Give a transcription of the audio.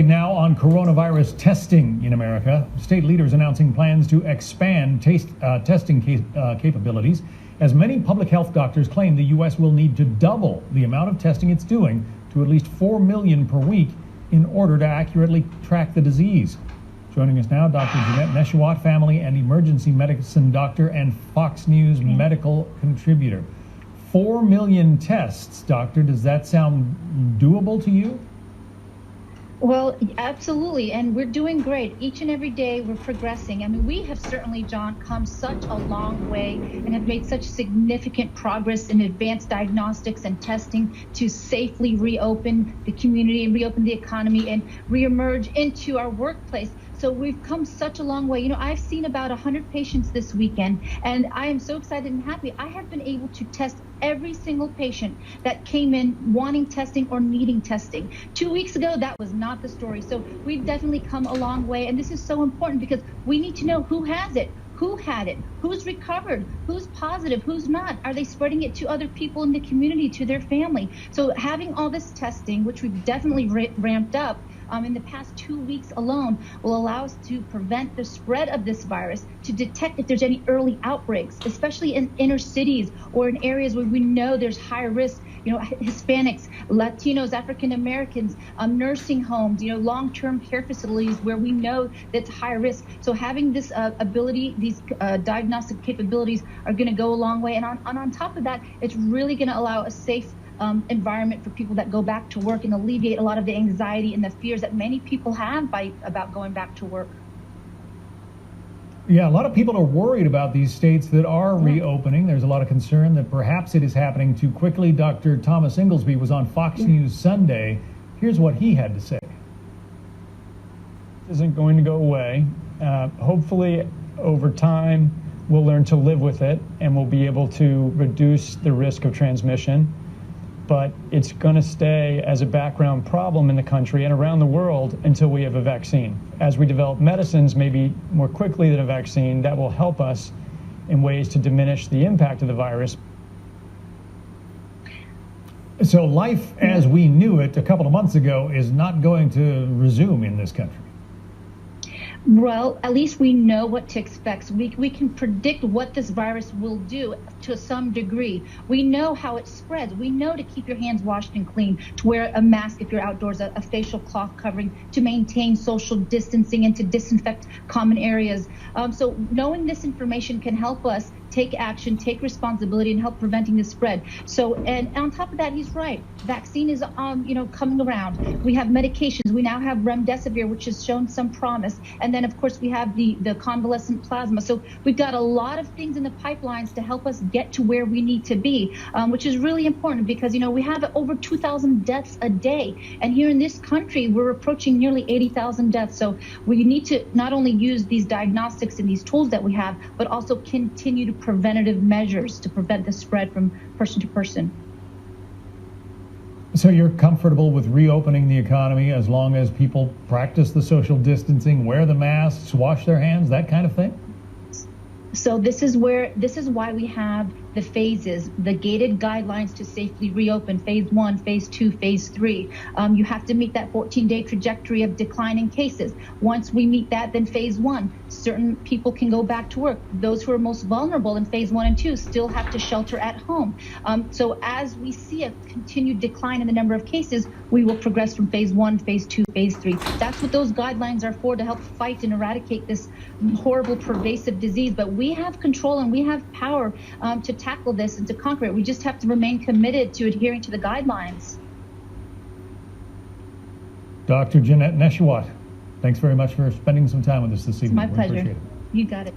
now on coronavirus testing in America. State leaders announcing plans to expand testing capabilities, as many public health doctors claim the U.S. will need to double the amount of testing it's doing to at least 4 million per week in order to accurately track the disease. Joining us now, Dr. Janette Nesheiwat, family and emergency medicine doctor and Fox News medical contributor. 4 million tests, doctor. Does that sound doable to you? Well, absolutely, and we're doing great. Each and every day we're progressing. I mean, we have certainly, John, come such a long way and have made such significant progress in advanced diagnostics and testing to safely reopen the community and reopen the economy and reemerge into our workplace. So we've come such a long way. You know, I've seen about 100 patients this weekend, and I am so excited and happy. I have been able to test every single patient that came in wanting testing or needing testing. 2 weeks ago, that was not the story. So we've definitely come a long way. And this is so important because we need to know who has it, who had it, who's recovered, who's positive, who's not. Are they spreading it to other people in the community, to their family? So having all this testing, which we've definitely ramped up, in the past 2 weeks alone, will allow us to prevent the spread of this virus, to detect if there's any early outbreaks, especially in inner cities or in areas where we know there's high risk, you know, Hispanics, Latinos, African Americans, nursing homes, you know, long-term care facilities where we know that's high risk. So having this ability, these diagnostic capabilities are going to go a long way. And on top of that, it's really going to allow a safe environment for people that go back to work and alleviate a lot of the anxiety and the fears that many people have about going back to work. Yeah, a lot of people are worried about these states that are reopening. There's a lot of concern that perhaps it is happening too quickly. Dr. Thomas Inglesby was on Fox News Sunday. Here's what he had to say. This isn't going to go away. Hopefully, over time, we'll learn to live with it and we'll be able to reduce the risk of transmission. But it's going to stay as a background problem in the country and around the world until we have a vaccine. As we develop medicines maybe more quickly than a vaccine, that will help us in ways to diminish the impact of the virus. So life as we knew it a couple of months ago is not going to resume in this country. Well, at least we know what to expect. We can predict what this virus will do to some degree. We know how it spreads. We know to keep your hands washed and clean, to wear a mask if you're outdoors, a facial cloth covering, to maintain social distancing and to disinfect common areas. So knowing this information can help us take action, take responsibility, and help preventing the spread. So, and on top of that, he's right. Vaccine is, coming around. We have medications. We now have remdesivir, which has shown some promise. And then, of course, we have the convalescent plasma. So we've got a lot of things in the pipelines to help us get to where we need to be, which is really important because, you know, we have over 2,000 deaths a day. And here in this country, we're approaching nearly 80,000 deaths. So we need to not only use these diagnostics and these tools that we have, but also continue to preventative measures to prevent the spread from person to person. So you're comfortable with reopening the economy as long as people practice the social distancing, wear the masks, wash their hands, that kind of thing? So this is why we have the phases, the gated guidelines to safely reopen, phase 1, phase 2, phase 3. You have to meet that 14-day trajectory of declining cases. Once we meet that, then phase 1, certain people can go back to work. Those who are most vulnerable in phase 1 and 2 still have to shelter at home. So as we see a continued decline in the number of cases, we will progress from phase 1, phase 2, phase 3. That's what those guidelines are for, to help fight and eradicate this horrible, pervasive disease. But we have control and we have power to tackle this and to conquer it. We just have to remain committed to adhering to the guidelines. Dr. Janette Nesheiwat, thanks very much for spending some time with us this evening. It's my pleasure. We appreciate it. You got it.